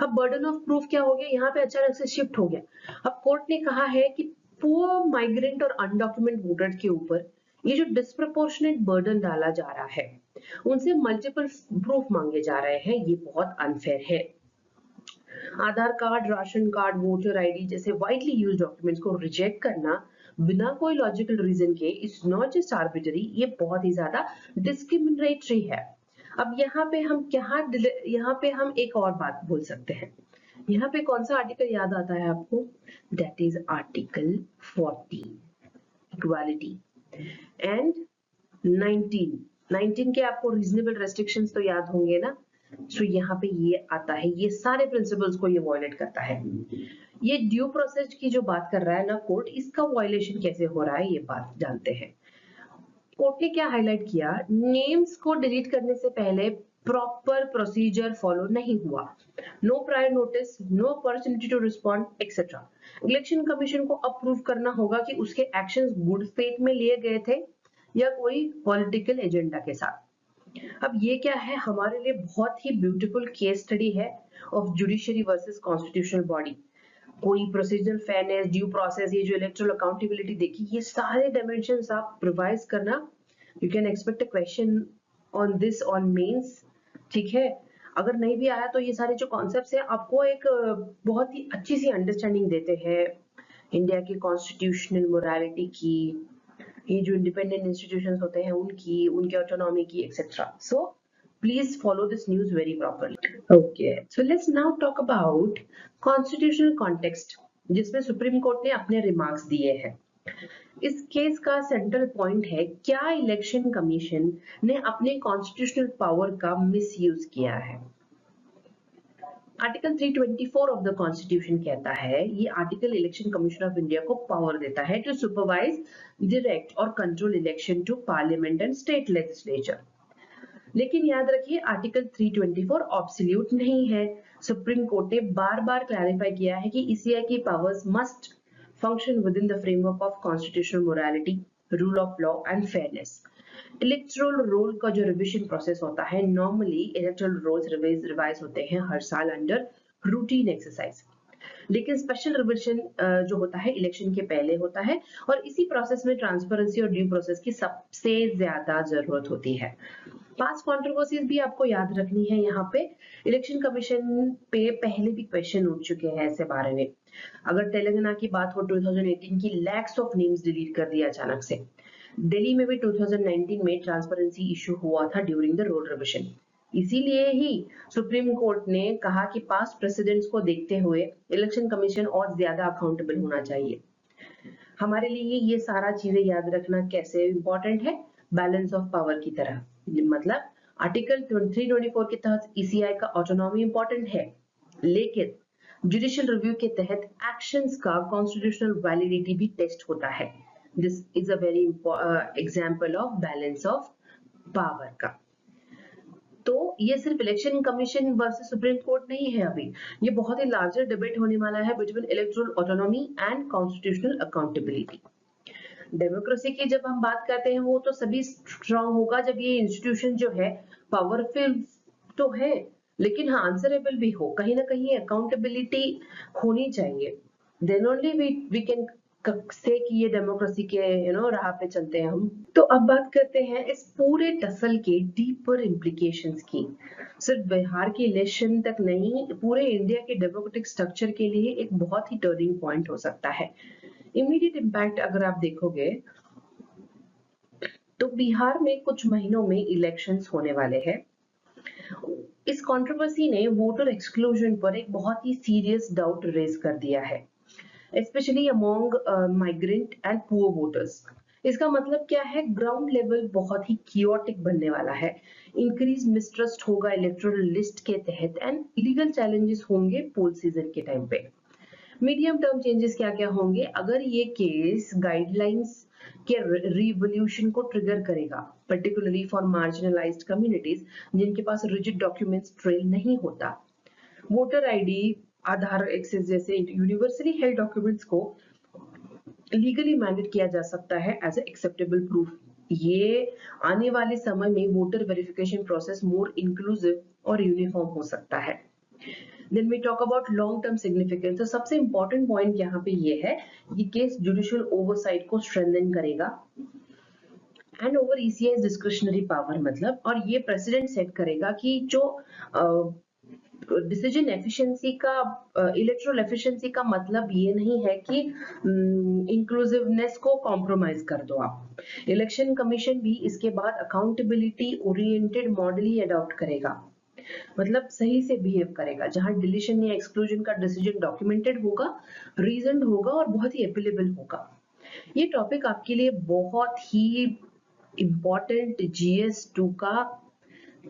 अब बर्डन ऑफ प्रूफ क्या हो गया यहाँ पे अचानक से शिफ्ट हो गया. अब कोर्ट ने कहा है कि पुअर माइग्रेंट और अनडॉक्यूमेंट वोटर के ऊपर ये जो डिस्प्रपोर्शनेट बर्डन डाला जा रहा है उनसे मल्टीपल प्रूफ मांगे जा रहे हैं. ये बहुत अनफेयर है. Aadhaar card ration card voter ID जैसे वाइडली यूज्ड डॉक्यूमेंट्स को रिजेक्ट करना बिना कोई लॉजिकल रीजन के इज नॉट जस्ट आर्बिट्ररी. ये बहुत ही ज्यादा डिस्क्रिमिनेटरी है. अब यहाँ पे हम एक और बात बोल सकते हैं. यहाँ पे कौन सा आर्टिकल याद आता है आपको? That is article 40 equality and 19 के आपको रीजनेबल रेस्ट्रिक्शंस तो याद होंगे ना. सो यहाँ पे ये आता है. ये सारे प्रिंसिपल्स को ये वायलेट करता है. ये ड्यू प्रोसेस की जो बात कर रहा है ना कोर्ट इसका वायलेशन कैसे हो रहा है ये बात जानते हैं. कोर्ट ने क्या हाईलाइट किया नेम्स को डिलीट करने से पहले प्रॉपर प्रोसीजर फॉलो नहीं हुआ. No prior notice no opportunity to respond etcetera. Election Commission को अप्रूव करना होगा कि उसके एक्शंस गुड फेथ में लिए गए थे या कोई पॉलिटिकल एजेंडा के साथ. अब ये क्या है हमारे लिए बहुत ही ब्यूटीफुल केस स्टडी है of judiciary versus constitutional body. कोई प्रोसीजरल फेयरनेस ड्यू प्रोसेस ये जो इलेक्टोरल अकाउंटेबिलिटी देखी ये सारे डायमेंशंस आप रिवाइज करना. You can expect a question on this on mains. ठीक है. अगर नहीं भी आया तो ये सारे जो कॉन्सेप्ट्स हैं आपको एक बहुत ही अच्छी सी अंडरस्टैंडिंग देते हैं इंडिया की कॉन्स्टिट्यूशनल मोरालिटी की ये जो इंडिपेंडेंट इंस्टीट्यूशंस होते हैं उनकी उनके ऑटोनॉमी की etcetera. So please follow this news very properly. Okay, so let's now talk about constitutional context जिसमें सुप्रीम कोर्ट ने अपने रिमार्क्स दिए हैं. इस केस का सेंट्रल पॉइंट है क्या इलेक्शन कमीशन ने अपने कॉन्स्टिट्यूशनल पावर का मिसयूज किया है. आर्टिकल 324 ऑफ द कॉन्स्टिट्यूशन कहता है, ये article Election Commission of India को पावर देता है टू सुपरवाइज, डायरेक्ट और control election to parliament and state legislature. लेकिन याद रखिए आर्टिकल 324 ऑब्सोल्यूट नहीं है। सुप्रीम कोर्ट ने बार बार क्लैरिफाई किया है कि ईसीआई की powers must function with in the framework of constitutional morality, rule of law and fairness. Electoral roll का जो रिविजन प्रोसेस होता है, नॉर्मली इलेक्टोरल रोल्स रिवाइज होते हैं हर साल अंडर रूटीन एक्सरसाइज, लेकिन स्पेशल रिविजन जो होता है इलेक्शन के पहले होता है, और इसी प्रोसेस में ट्रांसपेरेंसी और ड्यू प्रोसेस की सबसे ज्यादा जरूरत होती है। पास्ट कंट्रोवर्सीज भी आपको याद रखनी है। यहाँ पे इलेक्शन कमीशन पे पहले भी क्वेश्चन उठ चुके हैं ऐसे बारे में। अगर तेलंगाना की बात हो, 2018 की लैक्स ऑफ नेम्स डिलीट कर दिया अचानक से। दिल्ली में भी 2019 में ट्रांसपेरेंसी इशू हुआ था ड्यूरिंग द रोल रिविजन। इसीलिए ही सुप्रीम कोर्ट ने कहा कि पास्ट प्रेसिडेंट्स को देखते हुए इलेक्शन कमीशन और ज्यादा अकाउंटेबल होना चाहिए। हमारे लिए ये सारा चीजें याद रखना कैसे इंपॉर्टेंट है, बैलेंस ऑफ पावर की तरह। मतलब आर्टिकल 324 के तहत ईसीआई का ऑटोनॉमी इंपॉर्टेंट है, लेकिन जुडिशियल रिव्यू के तहत एक्शंस का कॉन्स्टिट्यूशनल वैलिडिटी भी टेस्ट होता है। This is a very example of balance of power का। तो ये सिर्फ election commission versus supreme court नहीं है, अभी ये बहुत ही लार्जर डिबेट होने वाला है between electoral autonomy and constitutional accountability. Democracy की जब हम बात करते हैं वो तो सभी स्ट्रांग होगा जब ये इंस्टीट्यूशन जो है पावरफुल तो है, लेकिन हाँ आंसरेबल भी हो, कहीं ना कहीं अकाउंटेबिलिटी होनी चाहिए। देन ओनली वी कैन से कि ये डेमोक्रेसी के राह पे चलते हैं हम। तो अब बात करते हैं इस पूरे टसल के डीपर इम्प्लीकेशंस की। सिर्फ बिहार के इलेक्शन तक नहीं, पूरे इंडिया के डेमोक्रेटिक स्ट्रक्चर के लिए एक बहुत ही टर्निंग पॉइंट हो सकता है। इमीडिएट इम्पैक्ट अगर आप देखोगे तो बिहार में कुछ महीनों में इलेक्शंस होने वाले हैं। इस कंट्रोवर्सी ने वोटर एक्सक्लूजन पर एक बहुत ही सीरियस डाउट रेज कर दिया है, specially among migrant and poor voters. इसका मतलब क्या है, ग्राउंड लेवल बहुत ही कियोटिक बनने वाला है। इंक्रीज मिसट्रस्ट होगा इलेक्टोरल लिस्ट के तहत एंड इलीगल चैलेंजेस होंगे पोल सीजन के टाइम पे। मीडियम टर्म चेंजेस क्या क्या होंगे, अगर ये केस गाइडलाइंस के रिवोल्यूशन को ट्रिगर करेगा, पर्टिकुलरली फॉर मार्जिनलाइज्ड कम्युनिटीज जिनके पास रिजिड डॉक्यूमेंट्स ट्रेल नहीं होता। वोटर आईडी, आधार एक्सेस जैसे यूनिवर्सली हेल्ड डॉक्यूमेंट्स को लीगली मैंडेट किया जा सकता है एज एक्सेप्टेबल प्रूफ। ये आने वाले समय में voter verification process more inclusive और यूनिफॉर्म हो सकता है। Then we talk about long term significance। तो सबसे important point यहाँ पे ये है, ये केस जुडिशियल ओवरसाइट को स्ट्रेंथन करेगा and over ECI discretionary power, मतलब, और ये प्रेसिडेंट सेट करेगा कि जो डिसीजन एफिशिएंसी का, इलेक्टोरल एफिशिएंसी का मतलब ये नहीं है कि इंक्लूसिवनेस को कॉम्प्रोमाइज कर दो आप। इलेक्शन कमीशन भी इसके बाद अकाउंटेबिलिटी ओरिएंटेड मॉडल ही अडॉप्ट करेगा, मतलब सही से बिहेव करेगा, जहां डिलीशन या एक्सक्लूजन का डिसीजन डॉक्यूमेंटेड होगा, रीजन होगा और बहुत ही अपीलेबल होगा। ये टॉपिक आपके लिए बहुत ही इंपॉर्टेंट GS2 का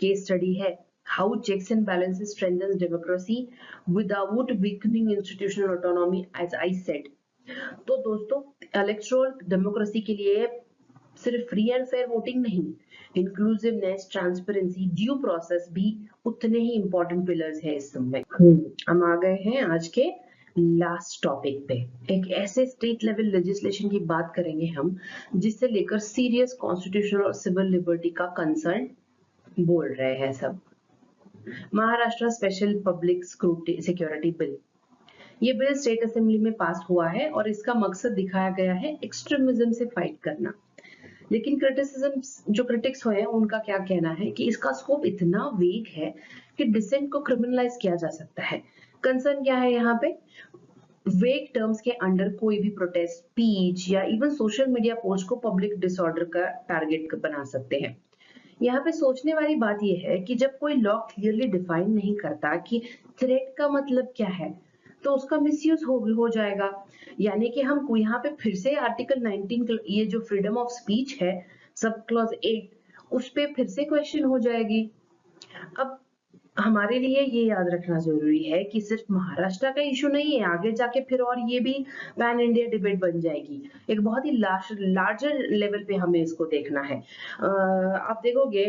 केस स्टडी है, how checks and balances strengthens democracy without weakening institutional autonomy, as I said. तो दोस्तों, इलेक्टोरल डेमोक्रेसी के लिए सिर्फ फ्री एंड फेयर वोटिंग नहीं, इंक्लूसिवनेस, ट्रांसपेरेंसी, ड्यू प्रोसेस भी उतने ही इंपॉर्टेंट पिलर्स हैं इस सब में। हम आ गए हैं आज के लास्ट टॉपिक पे। एक ऐसे स्टेट लेवल लेजिस्लेशन की बात करेंगे हम जिससे लेकर सीरियस कॉन्स्टिट्यूशनल और सिविल लिबर्टी का कंसर्न बोल रहे हैं सब। Maharashtra special public security bill. ये बिल स्टेट असेंबली में पास हुआ है और इसका मकसद दिखाया गया है एक्सट्रीमिज्म से फाइट करना। लेकिन क्रिटिसिज्म जो क्रिटिक्स हुए हैं उनका क्या कहना है कि इसका स्कोप इतना वीक है कि डिसेंट को क्रिमिनलाइज किया जा सकता है। कंसर्न क्या है यहाँ पे, वेग टर्म्स के अंडर कोई भी प्रोटेस्ट, स्पीच या इवन सोशल मीडिया पोस्ट को पब्लिक डिसऑर्डर का टारगेट बना सकते हैं। यहाँ पे सोचने वाली बात यह है कि जब कोई लॉ क्लियरली डिफाइन नहीं करता कि थ्रेट का मतलब क्या है, तो उसका मिसयूज हो जाएगा। यानी कि हम यहाँ पे फिर से आर्टिकल 19, ये जो फ्रीडम ऑफ स्पीच है, सब क्लॉज 8, उस पे फिर से क्वेश्चन हो जाएगी। अब हमारे लिए ये याद रखना जरूरी है कि सिर्फ महाराष्ट्र का इशू नहीं है, आगे जाके फिर और ये भी पैन इंडिया डिबेट बन जाएगी। एक बहुत ही लार्जर लेवल पे हमें इसको देखना है। आप देखोगे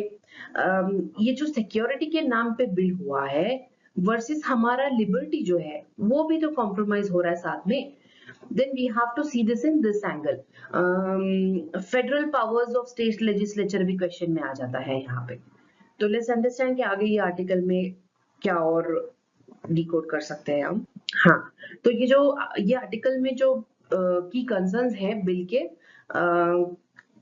ये जो सिक्योरिटी के नाम पे बिल हुआ है वर्सेस हमारा लिबर्टी जो है वो भी तो कॉम्प्रोमाइज हो रहा है साथ में। Then we have to see this in this angle. Federal powers of state legislature भी क्वेश्चन में आ जाता है यहाँ पे। तो लेट्स अंडरस्टैंड कि आगे ये आर्टिकल में क्या और डिकोड कर सकते हैं हम। हाँ, तो ये आर्टिकल में जो की कंसर्न्स है बिल के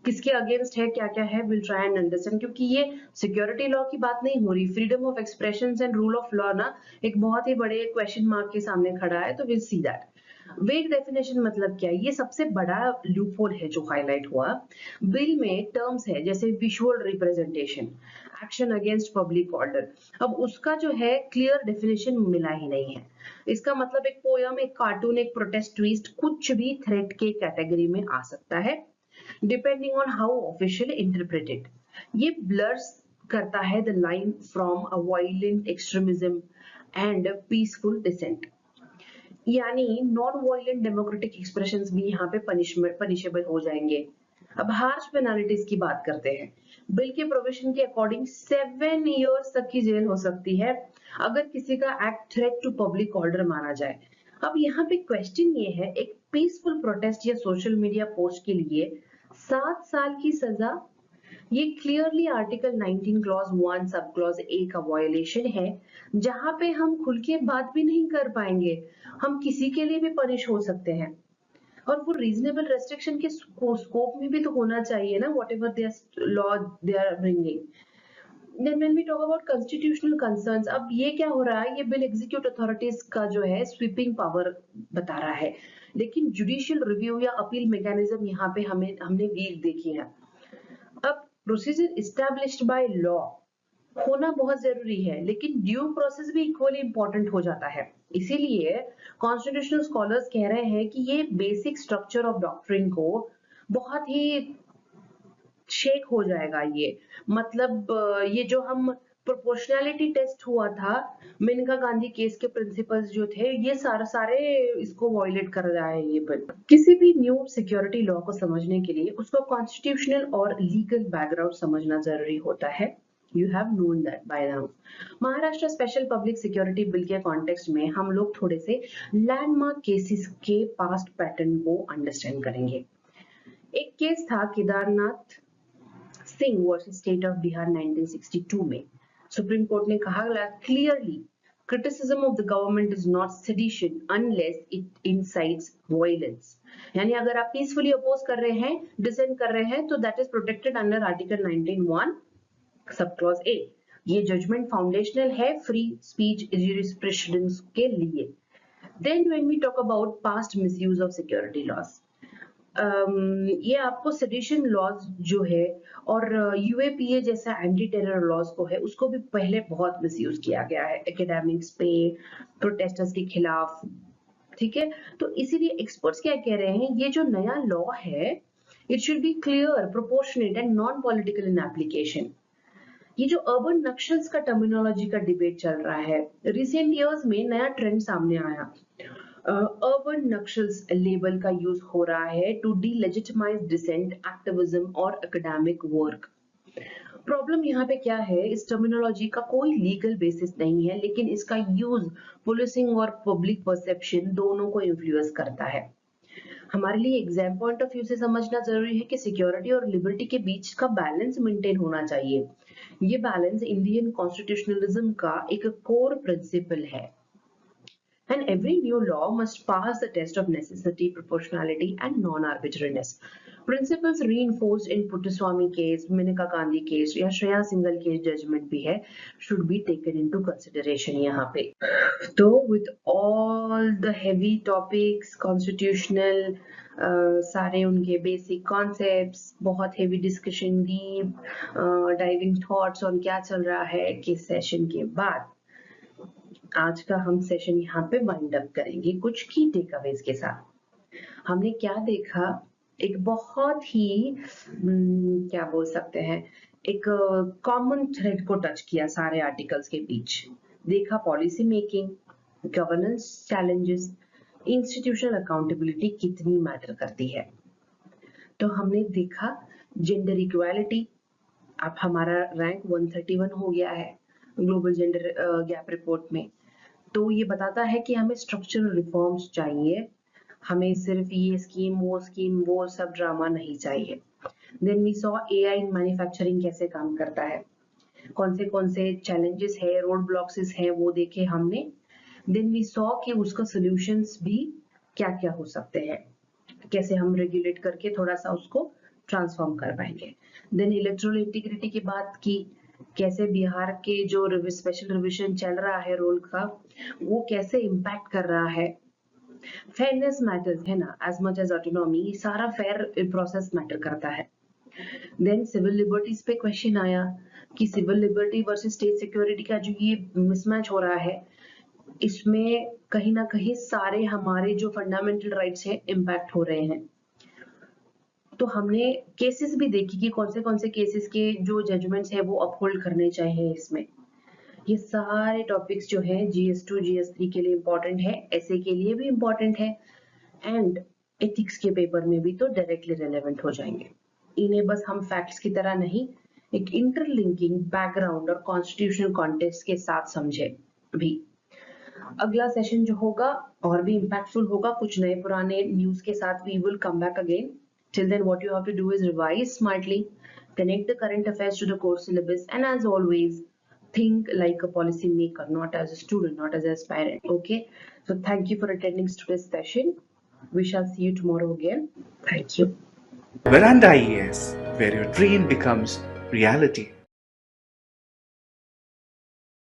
किसके अगेंस्ट है, क्या क्या है, विल ट्राई एंड अंडरस्टैंड, क्योंकि ये सिक्योरिटी लॉ की बात नहीं हो रही, freedom of expression and rule of law ना एक बहुत ही बड़े क्वेश्चन मार्क के सामने खड़ा है। तो विल सी दैट वेग डेफिनेशन मतलब क्या है, ये सबसे बड़ा लूपहोल है जो हाईलाइट हुआ। बिल में टर्म्स है जैसे visual representation, action against public order, अब उसका जो है क्लियर डेफिनेशन मिला ही नहीं है। इसका मतलब एक पोयम, एक कार्टून, एक प्रोटेस्ट ट्वीस्ट, कुछ भी थ्रेट के कैटेगरी में आ सकता है depending on how official interpreted. ये ब्लर्स करता है the line from a violent extremism and peaceful dissent, यानी नॉन वायलेंट डेमोक्रेटिक एक्सप्रेशंस भी यहाँ पे पनिशेबल हो जाएंगे। अब हार्श पेनाल्टीज की बात करते हैं। बिल के प्रोविजन के अकॉर्डिंग 7 इयर्स तक की जेल हो सकती है अगर किसी का act threat to public order माना जाए। अब यहाँ पे क्वेश्चन ये है, एक पीसफुल प्रोटेस्ट या सोशल मीडिया पोस्ट के लिए 7 साल की सजा, ये clearly article 19 clause 1 sub clause A का वायलेशन है, जहां पे हम खुल के बात भी नहीं कर पाएंगे, हम किसी के लिए भी पनिश हो सकते हैं। और वो रीजनेबल रेस्ट्रिक्शन के स्कोप में भी तो होना चाहिए ना, whatever law they are bringing. Then when we talk about constitutional concerns, अब ये क्या हो रहा है, ये बिल एग्जीक्यूट अथॉरिटीज का जो है स्वीपिंग पावर बता रहा है, लेकिन जुडिशियल रिव्यू या अपील मैकेनिज्म यहाँ पे हमने वीक देखी है। अब प्रोसीजर इस्टेब्लिश्ड बाय लॉ होना बहुत जरूरी है, लेकिन ड्यू प्रोसेस भी इक्वली इंपॉर्टेंट हो जाता है। इसीलिए कॉन्स्टिट्यूशनल स्कॉलर्स कह रहे हैं कि ये बेसिक स्ट्रक्चर ऑफ डॉक्ट्रिन को बहुत ही शेक हो जाएगा। ये मतलब ये जो हम प्रोपोर्शनैलिटी टेस्ट हुआ था, मेनका गांधी केस के प्रिंसिपल्स जो थे, ये सारे इसको वॉयलेट कर रहा है ये बिल। किसी भी न्यू सिक्योरिटी लॉ को समझने के लिए उसको कॉन्स्टिट्यूशनल और लीगल बैकग्राउंड समझना जरूरी होता है। You have known that by now. Maharashtra special public security bill के कॉन्टेक्स्ट में हम लोग थोड़े से लैंडमार्क केसेस के पास्ट पैटर्न को अंडरस्टैंड करेंगे। एक केस था Kedarnath Singh versus state of Bihar 1962 में। सुप्रीम कोर्ट ने कहा clearly criticism of the government is not sedition unless it incites violence, यानी अगर आप पीसफुली अपोज कर रहे हैं, डिसेंट कर रहे हैं, तो that is protected under article 19(1) sub clause A. ये जजमेंट फाउंडेशनल है फ्री स्पीच jurisprudence के लिए। Then when we talk about past misuse of security laws, ये आपको सेडिशन लॉज जो है और यूएपीए जैसा एंटी टेरर लॉज को है, उसको भी पहले बहुत मिसयूज किया गया है एकेडमिक्स पे, प्रोटेस्टर्स के खिलाफ। ठीक है, तो इसीलिए एक्सपर्ट्स क्या कह रहे हैं, ये जो नया लॉ है it should be clear, proportionate and non political in application. ये जो अर्बन नक्सल्स का टर्मिनोलॉजी का डिबेट चल रहा है, रिसेंट ईयर्स में नया ट्रेंड सामने आया, अर्बन नक्सल्स लेबल का यूज हो रहा है टू डीलेजिटिमाइज डिसेंट, एक्टिविज्म और एकेडमिक वर्क। प्रॉब्लम यहाँ पे क्या है, इस टर्मिनोलॉजी का कोई लीगल बेसिस नहीं है, लेकिन इसका यूज पुलिसिंग और पब्लिक परसेप्शन दोनों को इन्फ्लुएंस करता है। हमारे लिए एग्जाम पॉइंट ऑफ व्यू से समझना जरूरी है कि सिक्योरिटी और लिबर्टी के बीच का बैलेंस मेंटेन होना चाहिए। ये बैलेंस इंडियन कॉन्स्टिट्यूशनलिज्म का एक कोर प्रिंसिपल है। And every new law must pass the test of necessity, proportionality, and non-arbitrariness. Principles reinforced in Puttaswamy case, Maneka Gandhi case, या श्रेया सिंघल case judgment भी है, should be taken into consideration यहाँ पे। तो with all the heavy topics, constitutional, सारे उनके basic concepts, बहुत heavy discussion, deep diving thoughts on क्या चल रहा है किस सेशन के बाद, आज का हम सेशन यहाँ पे वाइंड अप करेंगे कुछ की टेकअवेज के साथ। हमने क्या देखा, एक बहुत ही क्या बोल सकते हैं एक कॉमन थ्रेड को टच किया सारे आर्टिकल्स के बीच, देखा policy making, governance challenges, institutional accountability कितनी मैटर करती है। तो हमने देखा जेंडर इक्वालिटी, अब हमारा रैंक 131 हो गया है ग्लोबल जेंडर गैप रिपोर्ट में। तो ये बताता है कि हमें स्ट्रक्चरल रिफॉर्म्स चाहिए, हमें सिर्फ ये स्कीम वो सब ड्रामा नहीं चाहिए। Then we saw AI in manufacturing कैसे काम करता है, कौन से चैलेंजेस है, रोड ब्लॉक्स है, वो देखे हमने। देन वी सॉ कि उसका सॉल्यूशंस भी क्या क्या हो सकते हैं, कैसे हम रेगुलेट करके थोड़ा सा उसको ट्रांसफॉर्म कर पाएंगे। देन इलेक्ट्रल इंटीग्रिटी की बात की, कैसे बिहार के जो स्पेशल रिविजन चल रहा है रोल का, वो कैसे इम्पैक्ट कर रहा है। फेयरनेस मैटर्स है ना, एज मच एज ऑटोनॉमी, सारा फेयर प्रोसेस मैटर करता है। देन सिविल लिबर्टीज पे क्वेश्चन आया कि civil liberty versus state security का जो ये मिसमैच हो रहा है, इसमें कहीं ना कहीं सारे हमारे जो फंडामेंटल राइट्स हैं इम्पैक्ट हो रहे हैं। तो हमने केसेस भी देखी कि कौन से केसेस के जो जजमेंट्स है वो अपहोल्ड करने चाहिए इसमें। ये सारे टॉपिक्स जो है GS2 GS3 के लिए इम्पोर्टेंट है, ऐसे के लिए भी इम्पोर्टेंट है, एंड एथिक्स के पेपर में भी तो डायरेक्टली रेलेवेंट हो जाएंगे। इन्हें बस हम फैक्ट्स की तरह नहीं, एक इंटरलिंकिंग बैकग्राउंड और कॉन्स्टिट्यूशनल कॉन्टेक्स्ट के साथ समझे भी। अगला सेशन जो होगा और भी इम्पैक्टफुल होगा, कुछ नए पुराने न्यूज के साथ we will come back again. Till then, what you have to do is revise smartly, connect the current affairs to the course syllabus, and as always, think like a policy maker, not as a student, not as an aspirant. Okay? So thank you for attending today's session. We shall see you tomorrow again. Thank you. Veranda IAS, where your dream becomes reality.